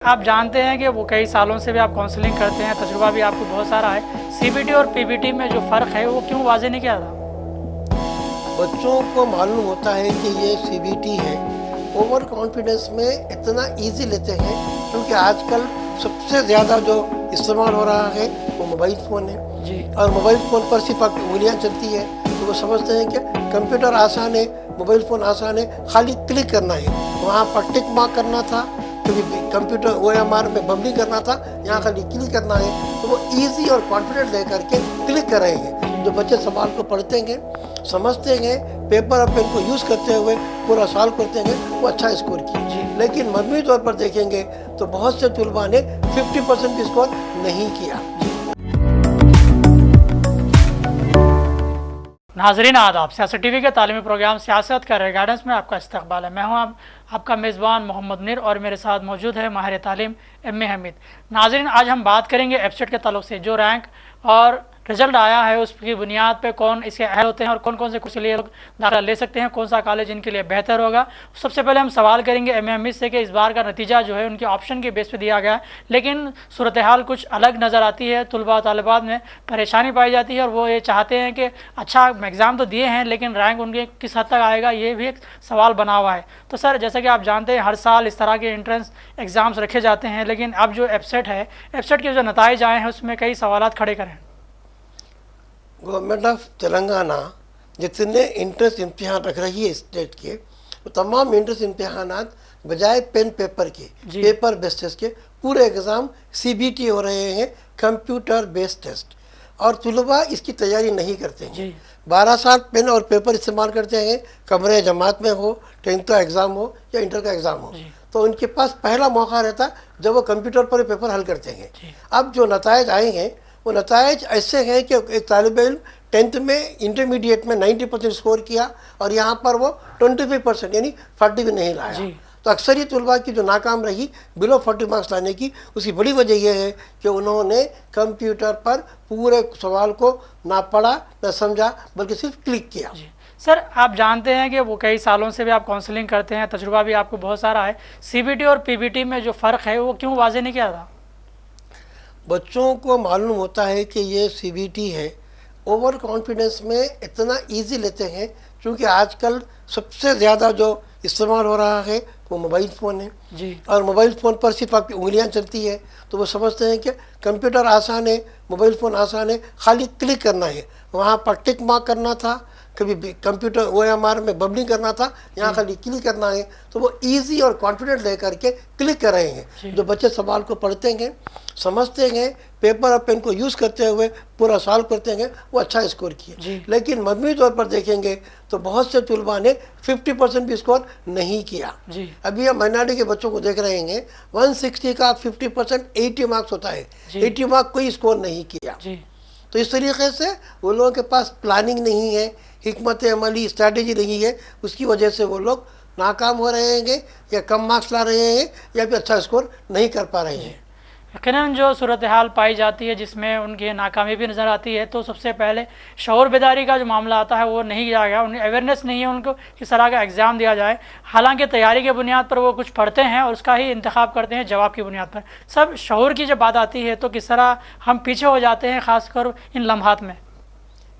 आप जानते हैं कि वो कई सालों से भी आप काउंसलिंग करते हैं, तजुर्बा भी आपको बहुत सारा है। सीबीटी और पीबीटी में जो फ़र्क है वो क्यों वाज़ेह नहीं किया था? बच्चों को मालूम होता है कि ये सीबीटी है। ओवर कॉन्फिडेंस में इतना इजी लेते हैं क्योंकि आजकल सबसे ज़्यादा जो इस्तेमाल हो रहा है वो मोबाइल फ़ोन है जी। और मोबाइल फ़ोन पर सिर्फ आपकी उंगलियां चलती है, तो वो समझते हैं कि कंप्यूटर आसान है, मोबाइल फ़ोन आसान है, खाली क्लिक करना है। वहाँ पर टिक मार्क करना था, कभी कंप्यूटर OMR में बबलिंग करना था, यहाँ खाली क्लिक करना है। तो वो इजी और कॉन्फिडेंट लेकर के क्लिक कर रहे हैं। जो बच्चे सवाल को पढ़ते हैं, समझते हैं, पेपर और पेन को यूज़ करते हुए पूरा सॉल्व करते हैं, वो अच्छा स्कोर किए। लेकिन मजमूई तौर पर देखेंगे तो बहुत से तलबा ने 50% भी स्कोर नहीं किया। नाजरीन आदाब, सियासत टीवी के तालीमी प्रोग्राम सियासत का गाइडेंस में आपका इस्तकबाल है। मैं हूं आपका मेज़बान मोहम्मद नीर और मेरे साथ मौजूद है माहिर तालीम एम ए हमीद। नाजरीन, आज हम बात करेंगे एफसेट के ताल्लुक से जो रैंक और रिजल्ट आया है उसकी बुनियाद पे कौन इसके अहल होते हैं और कौन कौन से कुछ लिए लोग दाखिला ले सकते हैं, कौन सा कॉलेज इनके लिए बेहतर होगा। सबसे पहले हम सवाल करेंगे एम ए हमीद से कि इस बार का नतीजा जो है उनके ऑप्शन के बेस पे दिया गया है, लेकिन सूरत हाल कुछ अलग नज़र आती है। तलबा तालिबात में परेशानी पाई जाती है और वो ये चाहते हैं कि अच्छा एग्ज़ाम तो दिए हैं लेकिन रैंक उनके किस हद तक आएगा, ये भी एक सवाल बना हुआ है। तो सर, जैसा कि आप जानते हैं हर साल इस तरह के एंट्रेंस एग्ज़ाम्स रखे जाते हैं, लेकिन अब जो एफसेट है, एफसेट के जो नताइज आए हैं उसमें कई सवाल खड़े करें। गवर्नमेंट ऑफ तेलंगाना जितने इंट्रेंस इम्तिहान रख रही है स्टेट के, वो तमाम इंट्रेंस इम्तिहानात बजाय पेन पेपर के, पेपर बेस्ड टेस्ट के, पूरे एग्ज़ाम सीबीटी हो रहे हैं, कंप्यूटर बेस्ड टेस्ट। और तलबा इसकी तैयारी नहीं करते हैं। 12 साल पेन और पेपर इस्तेमाल करते हैं, कमरे जमात में हो, 10th का एग्ज़ाम हो या इंटर का एग्ज़ाम हो, तो उनके पास पहला मौका रहता जब वो कंप्यूटर पर पेपर हल करते हैं। अब जो नताइज आए हैं वो नताइज ऐसे हैं कि एक तालिब इल्म 10th में इंटरमीडिएट में 90% स्कोर किया और यहाँ पर वो 25% यानी 40 भी नहीं लाया। तो अक्सर ये तलबा की जो नाकाम रही बिलो 40 मार्क्स लाने की, उसकी बड़ी वजह यह है कि उन्होंने कंप्यूटर पर पूरे सवाल को ना पढ़ा ना समझा, बल्कि सिर्फ क्लिक किया। सर, आप जानते हैं कि वो कई सालों से भी आप काउंसलिंग करते हैं, तजुर्बा भी आपको बहुत सारा है। सीबीटी और पीबीटी में जो फ़र्क है वो क्यों वाज़ेह नहीं किया था? बच्चों को मालूम होता है कि ये सीबीटी है। ओवर कॉन्फिडेंस में इतना इजी लेते हैं क्योंकि आजकल सबसे ज़्यादा जो इस्तेमाल हो रहा है वो मोबाइल फ़ोन है और मोबाइल फ़ोन पर सिर्फ आपकी उंगलियां चलती है, तो वो समझते हैं कि कंप्यूटर आसान है, मोबाइल फ़ोन आसान है, खाली क्लिक करना है। वहाँ पर टिक मार्क करना था, कभी कंप्यूटर OMR में बबलिंग करना था, यहाँ खाली क्लिक करना है। तो वो इजी और कॉन्फिडेंट लेकर के क्लिक कर रहे हैं। जो बच्चे सवाल को पढ़ते हैं, समझते हैं, पेपर और पेन को यूज़ करते हुए पूरा सॉल्व करते हैं, वो अच्छा स्कोर किए। लेकिन मजमूई तौर पर देखेंगे तो बहुत से तलबा ने 50% भी स्कोर नहीं किया। अभी हम माइनॉरिटी के बच्चों को देख रहे हैं, 160 का 50% 80 मार्क्स होता है, 80 मार्क्स कोई स्कोर नहीं किया। तो इस तरीके से वो लोगों के पास प्लानिंग नहीं है, हिकमत अमली स्ट्रैटेजी नहीं है, उसकी वजह से वो लोग नाकाम हो रहे हैं या कम मार्क्स ला रहे हैं या फिर अच्छा स्कोर नहीं कर पा रहे हैं। यकीनन जो सूरत हाल पाई जाती है जिसमें उनकी नाकामी भी नज़र आती है, तो सबसे पहले शऊर बेदारी का जो मामला आता है वो नहीं किया गया, उन्हें अवेयरनेस नहीं है उनको किस तरह का एग्ज़ाम दिया जाए। हालांकि तैयारी के बुनियाद पर वो कुछ पढ़ते हैं और उसका ही इंतखाब करते हैं जवाब की बुनियाद पर। सब शऊर की जब बात आती है तो किस तरह हम पीछे हो जाते हैं, ख़ासकर इन लम्हात में।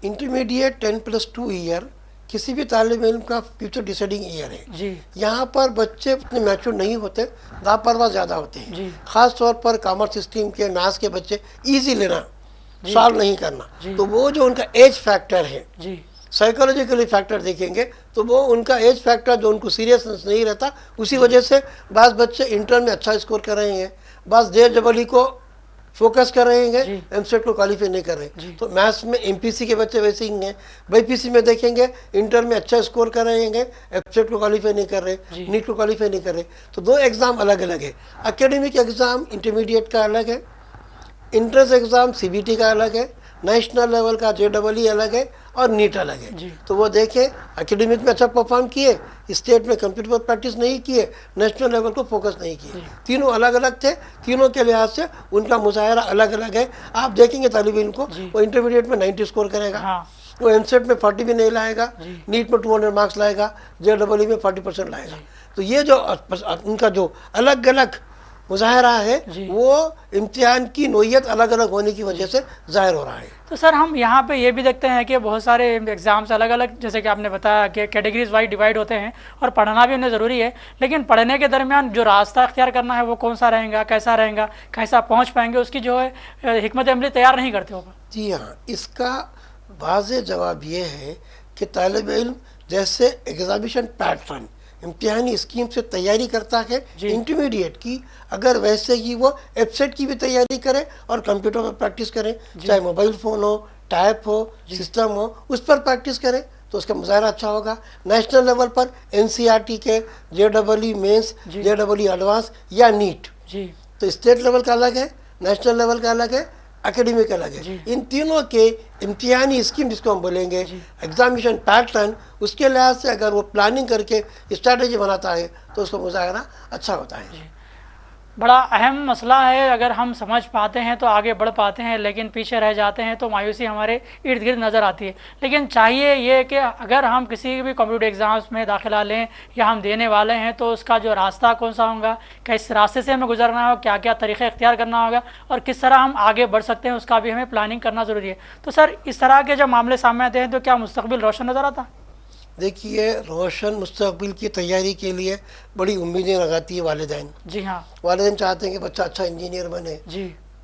इंटरमीडिएट 10+2 ईयर किसी भी तालिब इल्म का फ्यूचर डिसाइडिंग ईयर है। यहाँ पर बच्चे इतने मैच्योर नहीं होते, लापरवाह ज़्यादा होते हैं। ख़ास तौर पर कॉमर्स स्ट्रीम के मैथ्स के बच्चे इजी लेना, सॉल्व नहीं करना, तो वो जो उनका एज फैक्टर है, साइकोलॉजिकली फैक्टर देखेंगे तो वो उनका एज फैक्टर जो उनको सीरियसनेस नहीं रहता, उसी वजह से बाज़ बच्चे इंटर में अच्छा स्कोर कर रहे हैं, बाज़ जेईई जबली को फोकस कर रहे हैं, एमसेट को क्वालिफाई नहीं कर रहे। तो मैथ्स में एमपीसी के बच्चे वैसे ही हैं, बाईपीसी में देखेंगे इंटर में अच्छा स्कोर कर रहे हैं, एमसेट को क्वालिफाई नहीं कर रहे, नीट को क्वालिफाई नहीं कर रहे। तो दो एग्ज़ाम अलग अलग है। एकेडमिक एग्ज़ाम इंटरमीडिएट का अलग है, इंट्रेंस एग्ज़ाम सीबीटी का अलग है, नेशनल लेवल का JEE अलग है और नीट अलग है। तो वो देखें, एकेडमिक में अच्छा परफॉर्म किए, स्टेट में कंप्यूटर पर प्रैक्टिस नहीं किए, नेशनल लेवल को फोकस नहीं किए, तीनों अलग अलग थे। तीनों के लिहाज से उनका मुजाहरा अलग अलग है। आप देखेंगे तालिब इल्म को, वो इंटरमीडिएट में 90 स्कोर करेगा, वो एमसेट में 40 भी नहीं लाएगा, नीट में 200 मार्क्स लाएगा, JEE में 40% लाएगा। तो ये जो उनका जो अलग अलग मुजाहरा है वो इम्तिहान की नोयत अलग अलग होने की वजह से जाहिर हो रहा है। तो सर हम यहाँ पे ये भी देखते हैं कि बहुत सारे एग्ज़ाम्स अलग अलग, जैसे कि आपने बताया कि कैटेगरीज वाइज डिवाइड होते हैं और पढ़ना भी उन्हें ज़रूरी है, लेकिन पढ़ने के दरमियान जो रास्ता अख्तियार करना है वो कौन सा रहेगा, कैसा पहुँच पाएंगे, उसकी जो है हिकमत अमली तैयार नहीं करते होगा। जी हाँ, इसका वाज़ेह जवाब ये है कि तालिब इल्म जैसे एग्जामिनेशन पैटर्न इम्तिहानी स्कीम से तैयारी करता है इंटरमीडिएट की, अगर वैसे ही वो एफसेट की भी तैयारी करे और कंप्यूटर पर प्रैक्टिस करें, चाहे मोबाइल फ़ोन हो, टैब हो, सिस्टम हो, उस पर प्रैक्टिस करें तो उसका मुजाहरा अच्छा होगा। नेशनल लेवल पर एनसीईआरटी के JEE मेंस, JEE एडवांस या नीट, तो स्टेट लेवल का अलग है, नेशनल लेवल का अलग है, एकेडमिक अलग है। इन तीनों के इम्तिहानी स्कीम जिसको हम बोलेंगे एग्जामिनेशन पैटर्न, उसके लिहाज से अगर वो प्लानिंग करके स्ट्रैटेजी बनाता है तो उसका मुजाहरा अच्छा होता है। बड़ा अहम मसला है, अगर हम समझ पाते हैं तो आगे बढ़ पाते हैं, लेकिन पीछे रह जाते हैं तो मायूसी हमारे इर्द गिर्द नज़र आती है। लेकिन चाहिए ये कि अगर हम किसी भी कम्प्यूटर एग्ज़ाम्स में दाखिला लें या हम देने वाले हैं तो उसका जो रास्ता कौन सा होगा, किस रास्ते से हमें गुजरना होगा, क्या क्या तरीक़े इख्तियार करना होगा और किस तरह हम आगे बढ़ सकते हैं, उसका भी हमें प्लानिंग करना ज़रूरी है। तो सर इस तरह के जब मामले सामने आते हैं तो क्या मुस्तक़बिल रोशन नज़र आता? देखिए, रोशन मुस्तक़बिल की तैयारी के लिए बड़ी उम्मीदें लगाती है वालिदैन। जी हाँ, वालिदैन चाहते हैं कि बच्चा अच्छा इंजीनियर बने,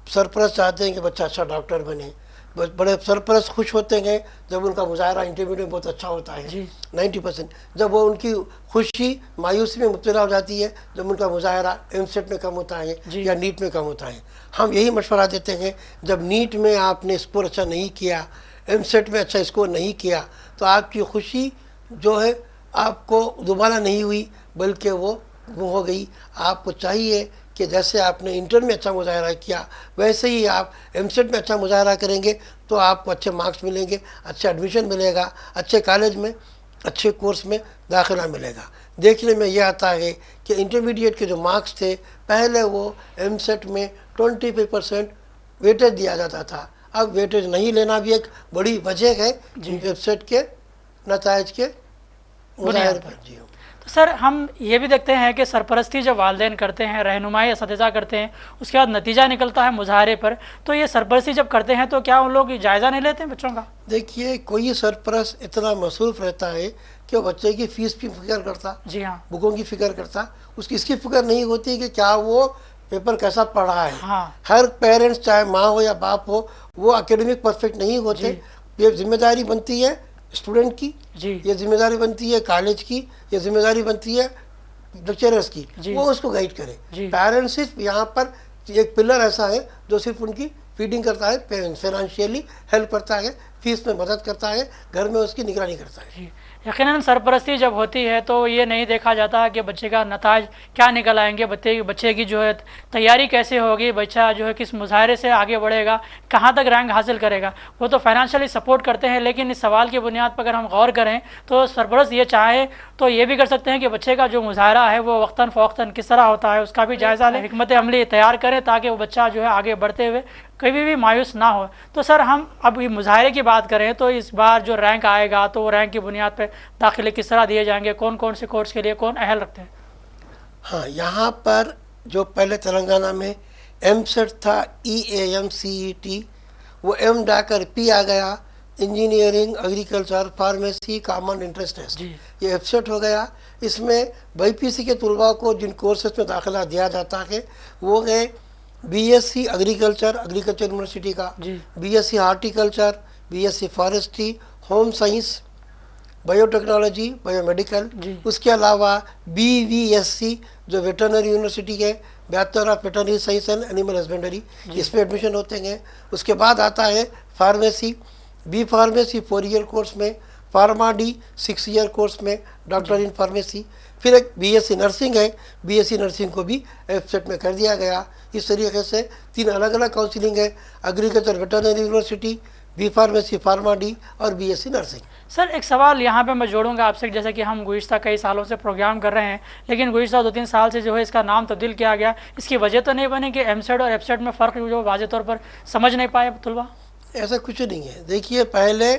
सरपरस्त चाहते हैं कि बच्चा अच्छा डॉक्टर बने। बड़े सरपरस्त खुश होते हैं जब उनका मुजाहरा इंटरव्यू में बहुत अच्छा होता है 90%। जब वो उनकी खुशी मायूसी में मुब्तला हो जाती है जब उनका मुजाहरा एमसेट में कम होता है या नीट में कम होता है। हम यही मशवरा देते हैं, जब नीट में आपने स्कोर अच्छा नहीं किया, एमसेट में अच्छा स्कोर नहीं किया, तो आपकी खुशी जो है आपको दोबारा नहीं हुई बल्कि वो हो गई। आपको चाहिए कि जैसे आपने इंटर में अच्छा मुजाहरा किया वैसे ही आप एमसेट में अच्छा मुजाहरा करेंगे तो आपको अच्छे मार्क्स मिलेंगे, अच्छा एडमिशन मिलेगा, अच्छे कॉलेज में अच्छे कोर्स में दाखिला मिलेगा। देखने में यह आता है कि इंटरमीडिएट के जो मार्क्स थे पहले वो एमसेट में 25% वेटेज दिया जाता था, अब वेटेज नहीं लेना भी एक बड़ी वजह है एमसेट के नताइज के मुजाहरे पर। जी तो सर हम ये भी देखते हैं कि सरपरस्ती जब वालिदैन करते हैं, रहनुमाई असातिज़ा करते हैं, उसके बाद नतीजा निकलता है मुजाहरे पर, तो ये सरपरस्ती जब करते हैं तो क्या उन लोग जायज़ा नहीं लेते हैं बच्चों का? देखिए, कोई सरपरस्त इतना मसरूफ़ रहता है कि वो बच्चे की फ़ीस की फ़िक्र करता, जी हाँ, बुकों की फ़िक्र करता, उसकी इसकी फ़िक्र नहीं होती कि क्या वो पेपर कैसा पढ़ रहा है। हर पेरेंट्स चाहे माँ हो या बाप हो वो एकेडमिक परफेक्ट नहीं होते। ये जिम्मेदारी बनती है स्टूडेंट की, ये जिम्मेदारी बनती है कॉलेज की, ये जिम्मेदारी बनती है लेक्चरर्स की, वो उसको गाइड करे। पेरेंट्स सिर्फ यहाँ पर एक पिलर ऐसा है जो सिर्फ उनकी फीडिंग करता है, फाइनेंशियली हेल्प करता है, फीस में मदद करता है, घर में उसकी निगरानी करता है। यकीनन सरपरस्ती जब होती है तो ये नहीं देखा जाता कि बच्चे का नताज क्या निकल आएंगे, बच्चे की जो है तैयारी कैसे होगी, बच्चा जो है किस मुजाहरे से आगे बढ़ेगा, कहाँ तक रैंक हासिल करेगा। वो तो फाइनेंशियली सपोर्ट करते हैं, लेकिन इस सवाल की बुनियाद पर अगर हम गौर करें तो सरपरस्त ये चाहे तो ये भी कर सकते हैं कि बच्चे का जो मुजाहरा है वो वक्तन फ़वक्तन किस तरह होता है उसका भी जायज़ा लें, हिकमत अमली तैयार करें ताकि वो बच्चा जो है आगे बढ़ते हुए कभी भी मायूस ना हो। तो सर हम अब मुजाहरे की बात करें तो इस बार जो रैंक आएगा तो वो रैंक की बुनियाद पर दाखिले किस तरह दिए जाएंगे, कौन कौन से कोर्स के लिए कौन अहल रखते हैं? हाँ, यहाँ पर जो पहले तेलंगाना में एमसेट था EAMCET, वो एम डाकर P आ गया, engineering, agriculture, pharmacy, common interest test, ये एफसेट हो गया। इसमें BPC के तलबा को जिन कोर्सेज में दाखिला दिया जाता है वो है BSc एग्रीकल्चर यूनिवर्सिटी का, BSc horticulture, BSc forestry, home science, biotechnology, biomedical, उसके अलावा BVSC जो वेटरनरी यूनिवर्सिटी है, bachelor of veterinary science and animal husbandry, इसमें एडमिशन होते हैं। उसके बाद आता है pharmacy, B pharmacy 4 year course में, फार्मा D 6 ईयर कोर्स में, डॉक्टर इन फार्मेसी। फिर एक BSc नर्सिंग है, BSc नर्सिंग को भी एफसेट में कर दिया गया। इस तरीके से 3 अलग अलग काउंसिलिंग है, agriculture veterinary university, B pharmacy, pharma D और BSc नर्सिंग। सर एक सवाल यहाँ पे मैं जोड़ूंगा आपसे, जैसे कि हम गुज़िश्ता कई सालों से प्रोग्राम कर रहे हैं लेकिन गुज़िश्ता 2-3 साल से जो है इसका नाम तब्दील किया गया, इसकी वजह तो नहीं बनी कि एमसेट और एफसेट में फ़र्क जो वाज़े तौर पर समझ नहीं पाए तलबा? ऐसा कुछ नहीं है। देखिए, पहले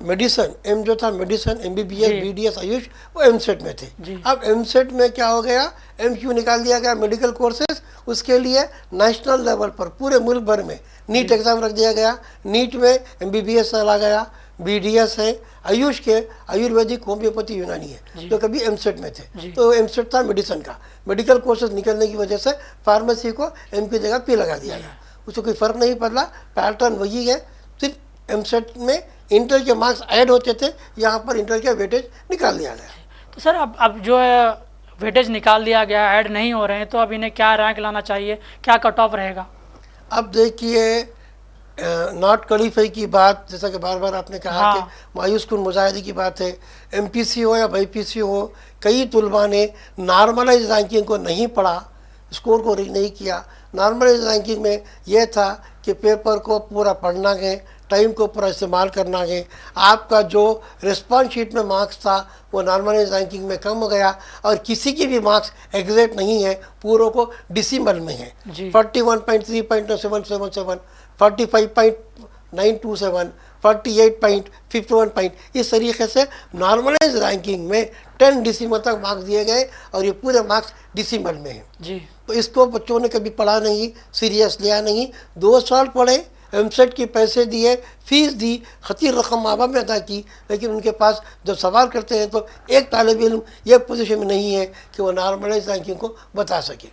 मेडिसन, एम जो था मेडिसन, MBBS, BDS, आयुष, वो एमसेट में थे। अब एमसेट में क्या हो गया, MQ निकाल दिया गया मेडिकल कोर्सेज, उसके लिए नेशनल लेवल पर पूरे मुल्क भर में नीट एग्जाम रख दिया गया। नीट में MBBS चला गया, BDS है, आयुष के आयुर्वेदिक, होम्योपैथी, यूनानी है, जो कभी एमसेट में थे। तो एमसेट था मेडिसन का। मेडिकल कोर्सेज निकलने की वजह से फार्मेसी को M की जगह P लगा दिया गया, उसको कोई फर्क नहीं पड़ा, पैटर्न वही है। सिर्फ एमसेट में इंटर के मार्क्स ऐड होते थे, यहाँ पर इंटर के वेटेज निकाल दिया गया। तो सर अब जो है वेटेज निकाल दिया गया, ऐड नहीं हो रहे हैं, तो अब इन्हें क्या रैंक लाना चाहिए, क्या कट ऑफ रहेगा? अब देखिए, नॉट क्वालिफाई की बात, जैसा कि बार बार आपने कहा कि मायूस कुन मुजाहिदे की बात है, MPC हो या BPC हो, कई तुलबा ने नॉर्मलाइज रैंकिंग को नहीं पढ़ा, स्कोर को नहीं किया। नॉर्मलाइज रैंकिंग में यह था कि पेपर को पूरा पढ़ना है, टाइम को पूरा इस्तेमाल करना है। आपका जो रिस्पॉन्स शीट में मार्क्स था वो नॉर्मलाइज रैंकिंग में कम हो गया, और किसी की भी मार्क्स एग्जैक्ट नहीं है, पूरों को डिसिमल में है। 41.3.777, 45.927, 48.51 पॉइंट, इस तरीके से नॉर्मलाइज रैंकिंग में 10 डिसिमल तक मार्क्स दिए गए, और ये पूरे मार्क्स डिसिमल में है जी। तो इसको बच्चों ने कभी पढ़ा नहीं, सीरियस लिया नहीं। 2 साल पढ़े, एमसेट के पैसे दिए, फीस दी, खतीर रकम माँ बाप ने अदा की, लेकिन उनके पास जब सवाल करते हैं तो एक तालिब इल्म ये पोजीशन में नहीं है कि वो नॉर्मलाइज रैंकिंग को बता सके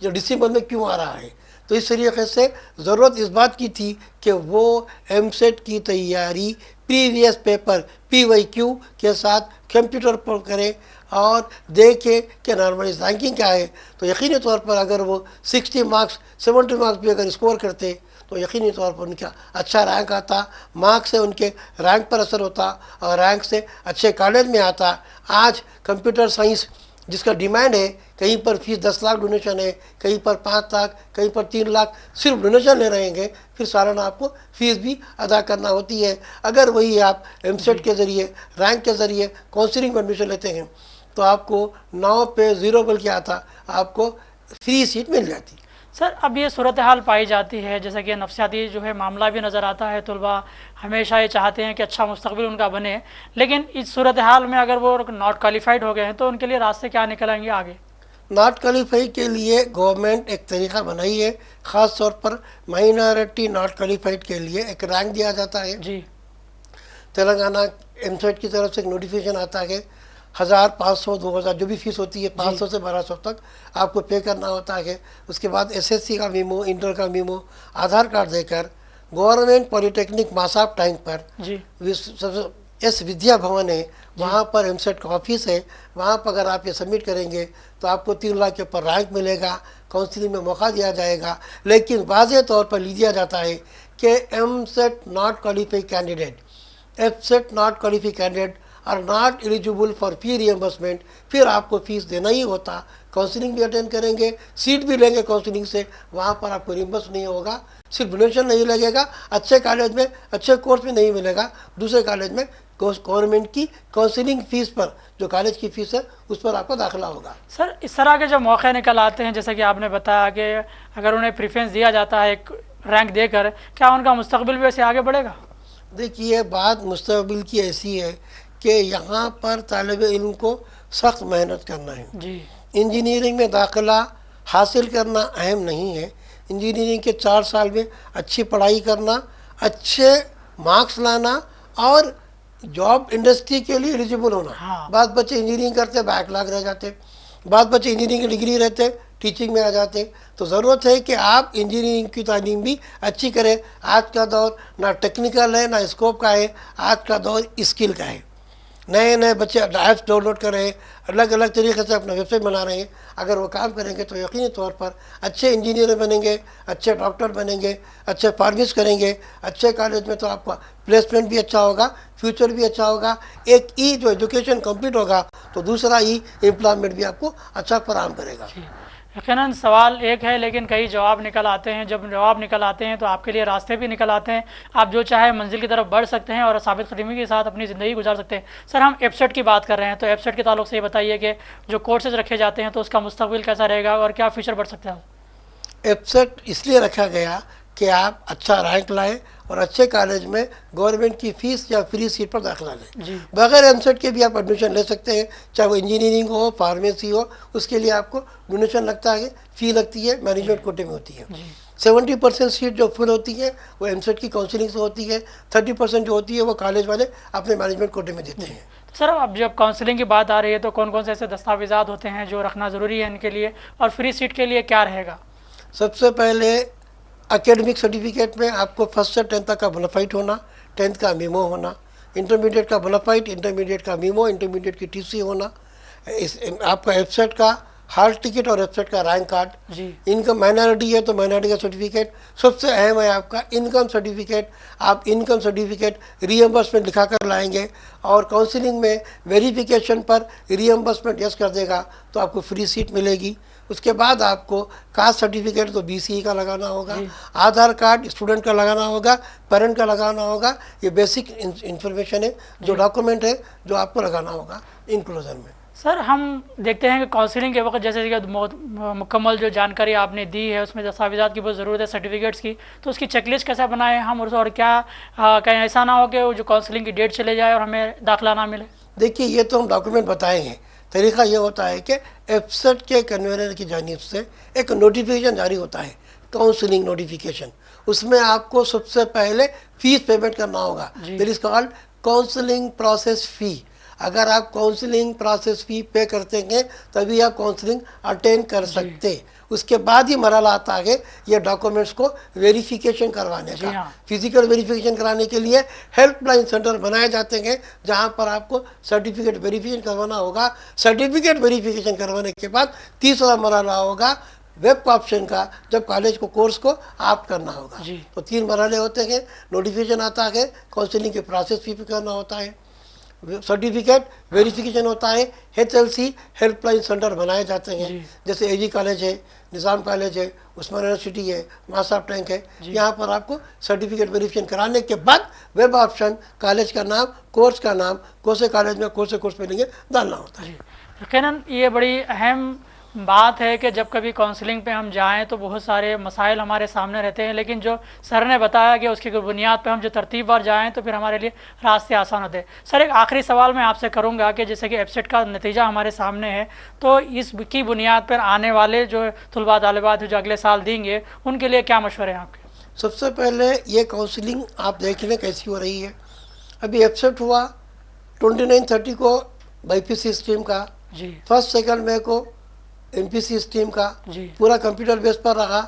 जो डिसिमल में क्यों आ रहा है। तो इस तरीके से ज़रूरत इस बात की थी कि वो एमसेट की तैयारी प्रीवियस पेपर PYQ के साथ कंप्यूटर पर करें और देखें कि नॉर्मलाइज रैंकिंग क्या है। तो यकीनी तौर पर अगर वो 60 मार्क्स 70 मार्क्स भी अगर स्कोर करते तो यकीनी तौर पर उनका अच्छा रैंक आता, मार्क्स से उनके रैंक पर असर होता, और रैंक से अच्छे कॉलेज में आता। आज कंप्यूटर साइंस जिसका डिमांड है, कहीं पर फीस 10 लाख डोनेशन है, कहीं पर 5 लाख, कहीं पर 3 लाख सिर्फ डोनेशन ले रहेंगे, फिर सालाना आपको फीस भी अदा करना होती है। अगर वही आप एमसेट के ज़रिए, रैंक के ज़रिए काउंसलिंग में एडमिशन लेते हैं तो आपको 9 पे 0 बल्कि आता, आपको फ्री सीट मिल जाती। सर अब ये सूरत हाल पाई जाती है, जैसा कि नफ्सियाती जो है मामला भी नज़र आता है, तलबा हमेशा ये चाहते हैं कि अच्छा मुस्तकबिल उनका बने, लेकिन इस सूरत हाल में अगर वो नॉट क्वालिफाइड हो गए हैं तो उनके लिए रास्ते क्या निकल आएंगे आगे? नॉट क्वालिफाई के लिए गवर्नमेंट एक तरीका बनाई है, ख़ास तौर पर माइनॉरिटी नॉट क्वालिफाइड के लिए एक रैंक दिया जाता है जी। तेलंगाना एमसेट की तरफ से एक नोटिफिकेशन आता है, 1500 2000 जो भी फीस होती है 500 से 1200 तक आपको पे करना होता है। उसके बाद SSC का मीमो, इंटर का मीमो, आधार कार्ड देकर गवर्नमेंट पॉलिटेक्निक मासाब टैंक पर जी एस विद्या भवन है, वहाँ पर एमसेट का ऑफिस है, वहाँ पर अगर आप ये सबमिट करेंगे तो आपको 3 लाख के ऊपर रैंक मिलेगा, काउंसलिंग में मौका दिया जाएगा। लेकिन वाज़ेह तौर पर लिख दिया जाता है कि एमसेट नॉट क्वालिफाइड कैंडिडेट, एफसेट not qualified candidate are not eligible for fee reimbursement. फिर आपको फीस देना ही होता, काउंसलिंग भी अटेंड करेंगे, सीट भी लेंगे काउंसलिंग से, वहाँ पर आपको रिएम्बर्स नहीं होगा, सिर्फ डोनेशन नहीं लगेगा, अच्छे कॉलेज में अच्छे कोर्स में नहीं मिलेगा, दूसरे कॉलेज में गवर्नमेंट की काउंसलिंग फीस पर जो कॉलेज की फीस है उस पर आपको दाखिला होगा। सर इस तरह के जब मौके निकल आते हैं, जैसा कि आपने बताया कि अगर उन्हें प्रेफरेंस दिया जाता है एक रैंक देकर, क्या उनका मुस्तकबिल भी ऐसे आगे बढ़ेगा? देखिए, बात मुस्तकबिल की ऐसी है कि यहाँ पर तालिब इल्म को सख्त मेहनत करना है जी। इंजीनियरिंग में दाखिला हासिल करना अहम नहीं है, इंजीनियरिंग के 4 साल में अच्छी पढ़ाई करना, अच्छे मार्क्स लाना और जॉब इंडस्ट्री के लिए एलिजिबल होना। हाँ। बाद बच्चे इंजीनियरिंग करते बैकलॉग रह जाते, बाद बच्चे इंजीनियरिंग की डिग्री रहते टीचिंग में आ जाते। तो ज़रूरत है कि आप इंजीनियरिंग की तालीम भी अच्छी करें। आज का दौर ना टेक्निकल है ना स्कोप का है, आज का दौर स्किल का है। नए नए बच्चे ऐप्स डाउनलोड कर रहे हैं, अलग अलग तरीके से अपना वेबसाइट बना रहे हैं। अगर वो काम करेंगे तो यकीनी तौर पर अच्छे इंजीनियर बनेंगे, अच्छे डॉक्टर बनेंगे, अच्छे फार्मेसिस्ट करेंगे, अच्छे कॉलेज में तो आपका प्लेसमेंट भी अच्छा होगा, फ्यूचर भी अच्छा होगा। एक ई जो एजुकेशन कंप्लीट होगा तो दूसरा ई एम्प्लॉयमेंट भी आपको अच्छा फराहम करेगा। यकीनन सवाल एक है लेकिन कई जवाब निकल आते हैं। जब जवाब निकल आते हैं तो आपके लिए रास्ते भी निकल आते हैं, आप जो चाहे मंजिल की तरफ बढ़ सकते हैं और साबित कदमी के साथ अपनी ज़िंदगी गुजार सकते हैं। सर हम एफसेट की बात कर रहे हैं, तो एफसेट के ताल्लुक से ये बताइए कि जो कोर्सेज रखे जाते हैं तो उसका मुस्तकबिल कैसा रहेगा और क्या फ्यूचर बढ़ सकता है? एफसेट इसलिए रखा गया कि आप अच्छा रैंक लाएँ और अच्छे कॉलेज में गवर्नमेंट की फीस या फ्री सीट पर दाखिला लें। बगैर एमसेट के भी आप एडमिशन ले सकते हैं, चाहे वो इंजीनियरिंग हो, फार्मेसी हो, उसके लिए आपको डोनेशन लगता है, फ़ी लगती है, मैनेजमेंट कोटे में होती है। 70% सीट जो फुल होती है वो एमसेट की काउंसलिंग से होती है, 30% जो होती है वो कॉलेज वाले अपने मैनेजमेंट कोटे में देते हैं। सर, अब जब काउंसलिंग की बात आ रही है तो कौन कौन से ऐसे दस्तावेज़ात होते हैं जो रखना ज़रूरी है इनके लिए, और फ्री सीट के लिए क्या रहेगा? सबसे पहले एकेडमिक सर्टिफिकेट में आपको 1st से 10th तक का बोनाफाइड होना, 10th का मीमो होना, इंटरमीडिएट का बोनाफाइड, इंटरमीडिएट का मीमो, इंटरमीडिएट की टीसी होना, आपका एफसेट का हॉल टिकट और एफसेट का रैंक कार्ड। इनकम माइनॉरिटी है तो माइनॉरिटी का सर्टिफिकेट। सबसे अहम है आपका इनकम सर्टिफिकेट। आप इनकम सर्टिफिकेट रीएम्बर्समेंट लिखा कर लाएंगे और काउंसलिंग में वेरिफिकेशन पर रीएम्बर्समेंट यस कर देगा तो आपको फ्री सीट मिलेगी। उसके बाद आपको कास्ट सर्टिफिकेट तो बीसीई का लगाना होगा, आधार कार्ड स्टूडेंट का लगाना होगा, पेरेंट का लगाना होगा। ये बेसिक इंफॉर्मेशन है, जो डॉक्यूमेंट है जो आपको लगाना होगा इंक्लूजन में। सर, हम देखते हैं कि काउंसलिंग के वक्त जैसे कि मुकम्मल जो जानकारी आपने दी है उसमें दस्तावेज़ात की बहुत ज़रूरत है, सर्टिफिकेट्स की, तो उसकी चेकलिस्ट कैसे बनाएं हम, और क्या कहीं ऐसा ना हो कि वो जो काउंसलिंग की डेट चले जाए और हमें दाखिला ना मिले? देखिए, ये तो हम डॉक्यूमेंट बताएंगे। तरीका ये होता है कि एफसेट के कन्वीनर की जानिब से एक नोटिफिकेशन जारी होता है, काउंसलिंग नोटिफिकेशन। उसमें आपको सबसे पहले फीस पेमेंट करना होगा, that is called counselling process fee. अगर आप काउंसलिंग प्रोसेस फ़ी पे करते हैं तभी आप काउंसलिंग अटेंड कर सकते। उसके बाद ही मरहला आता है ये डॉक्यूमेंट्स को वेरिफिकेशन करवाने का। फिजिकल वेरिफिकेशन कराने के लिए हेल्पलाइन सेंटर बनाए जाते हैं जहां पर आपको सर्टिफिकेट वेरिफिकेशन करवाना होगा। सर्टिफिकेट वेरिफिकेशन करवाने के बाद तीसरा मरहला होगा वेब ऑप्शन का, जब कॉलेज को कोर्स को ऑप्ट करना होगा। तो 3 मरहले होते हैं। नोटिफिकेशन आता है, काउंसलिंग के प्रोसेस फी करना होता है, सर्टिफिकेट वेरिफिकेशन होता है, HLC हेल्पलाइन सेंटर बनाए जाते हैं। जैसे AG कॉलेज है, निज़ाम कॉलेज है, उस्मान यूनिवर्सिटी है, मासाब टैंक है। यहाँ पर आपको सर्टिफिकेट वेरिफिकेशन कराने के बाद वेब ऑप्शन, कॉलेज का नाम, कोर्स का नाम, कौन से कॉलेज में कौन से कोर्स में लेंगे डालना होता है। यकीनन ये बड़ी अहम बात है कि जब कभी काउंसलिंग पे हम जाएं तो बहुत सारे मसाइल हमारे सामने रहते हैं, लेकिन जो सर ने बताया कि उसकी बुनियाद पे हम जो तरतीबवार जाएं तो फिर हमारे लिए रास्ते आसान होते हैं। सर, एक आखिरी सवाल मैं आपसे करूंगा कि जैसे कि एफसेट का नतीजा हमारे सामने है, तो इसकी बुनियाद पर आने वाले जो तलबा तालिबात जो अगले साल देंगे उनके लिए क्या मशवरे हैं आपके? सबसे पहले ये काउंसलिंग आप देख लें कैसी हो रही है। अभी एफसेट हुआ 29-30 को BPC स्ट्रीम का, 1st 2nd मई को MPC स्ट्रीम का, पूरा कंप्यूटर बेस पर रहा।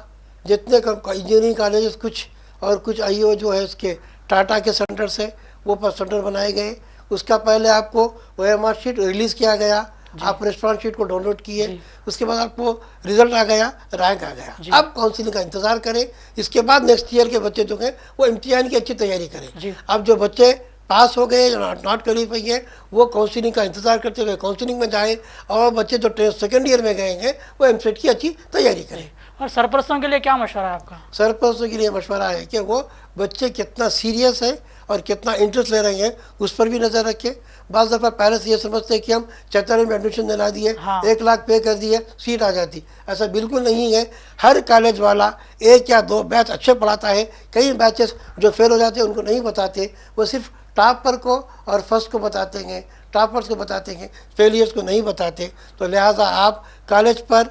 जितने इंजीनियरिंग कॉलेज कुछ और कुछ IO जो है इसके टाटा के सेंटर से वो पर सेंटर बनाए गए। उसका पहले आपको OMR शीट रिलीज़ किया गया, आप रेस्पॉन्स शीट को डाउनलोड किए, उसके बाद आपको रिजल्ट आ गया, रैंक आ गया। अब काउंसलिंग का इंतज़ार करें। इसके बाद नेक्स्ट ईयर के बच्चे जो हैं वो इम्तिहान की अच्छी तैयारी करें। अब जो बच्चे पास हो गए, नॉट क्वालिफाई है, वो काउंसलिंग का इंतजार करते हुए काउंसलिंग में जाएं, और बच्चे जो 2nd ईयर में गए हैं वो एमसेट की अच्छी तैयारी करें। और सरपरस्तों के लिए क्या मशवरा है आपका? सरपरस्तों के लिए मशवरा है कि वो बच्चे कितना सीरियस है और कितना इंटरेस्ट ले रहे हैं उस पर भी नज़र रखें। बाज़ दफ़ा पेरेंट्स ये समझते हैं कि हम 74 में एडमिशन दिला दिए, 1 लाख पे कर दिए, सीट आ जाती। ऐसा बिल्कुल नहीं है। हर कॉलेज वाला 1 या 2 बैच अच्छे पढ़ाता है। कई बैचेस जो फेल हो जाते हैं उनको नहीं बताते, वो सिर्फ टॉपर को और फर्स्ट को बताते हैं, टॉपर्स को बताते हैं, फेलियर्स को नहीं बताते। तो लिहाजा आप कॉलेज पर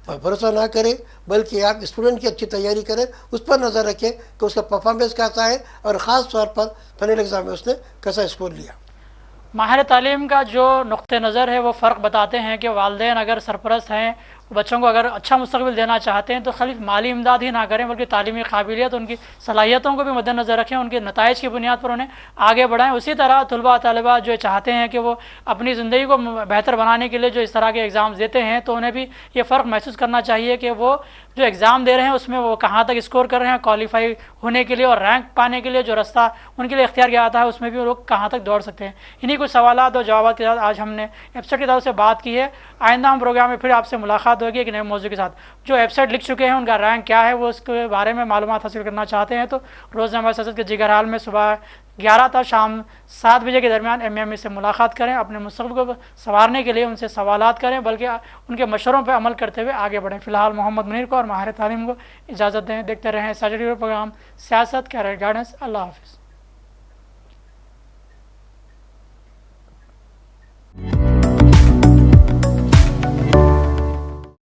भरोसा ना करें, बल्कि आप स्टूडेंट की अच्छी तैयारी करें, उस पर नज़र रखें कि उसका परफॉर्मेंस कैसा है और ख़ास तौर पर फाइनल एग्ज़ाम में उसने कैसा स्कोर लिया। माहिर तालीम का जो नुक्ते नज़र है वो फ़र्क बताते हैं कि वालिदैन अगर सरपरस्त हैं, बच्चों को अगर अच्छा मुस्तकबिल देना चाहते हैं तो खाली माली इमदाद ही ना करें, बल्कि तालीमी काबिलियत, उनकी सलाहियतों को भी मद्देनज़र रखें, उनके नताइज की बुनियाद पर उन्हें आगे बढ़ाएं। उसी तरह तलबा तालिबात जो चाहते हैं कि वो अपनी ज़िंदगी को बेहतर बनाने के लिए जो इस तरह के एग्ज़ाम देते हैं, तो उन्हें भी ये फ़र्क महसूस करना चाहिए कि वो जो एग्ज़ाम दे रहे हैं उसमें वो कहाँ तक स्कोर कर रहे हैं, क्वालिफाई होने के लिए और रैंक पाने के लिए जो रास्ता उनके लिए इख्तियार किया जाता है उसमें भी वो लोग कहाँ तक दौड़ सकते हैं। इन्हीं कुछ सवालात और जवाब के साथ आज हमने एफसेट की तरफ से बात की है। आइंदा हम प्रोग्राम में फिर आपसे मुलाकात होगी एक नए मौजू के साथ। जो एफसेट लिख चुके हैं उनका रैंक क्या है वो उसके बारे में मालूमात हासिल करना चाहते हैं तो रोज़नामा सियासत के जिगर हाल में सुबह 11 था शाम 7 बजे के दरमियान MAME से मुलाकात करें, अपने मुस्तक़बिल को संवारने के लिए उनसे सवालात करें, बल्कि उनके मशवरों पर अमल करते हुए आगे बढ़ें। फ़िलहाल मोहम्मद मुनीर को और माहिर तालीम को इजाज़त दें। देखते रहें साझा टीवी प्रोग्राम सियासत कैरियर गाइडेंस। अल्लाह हाफ़िज़।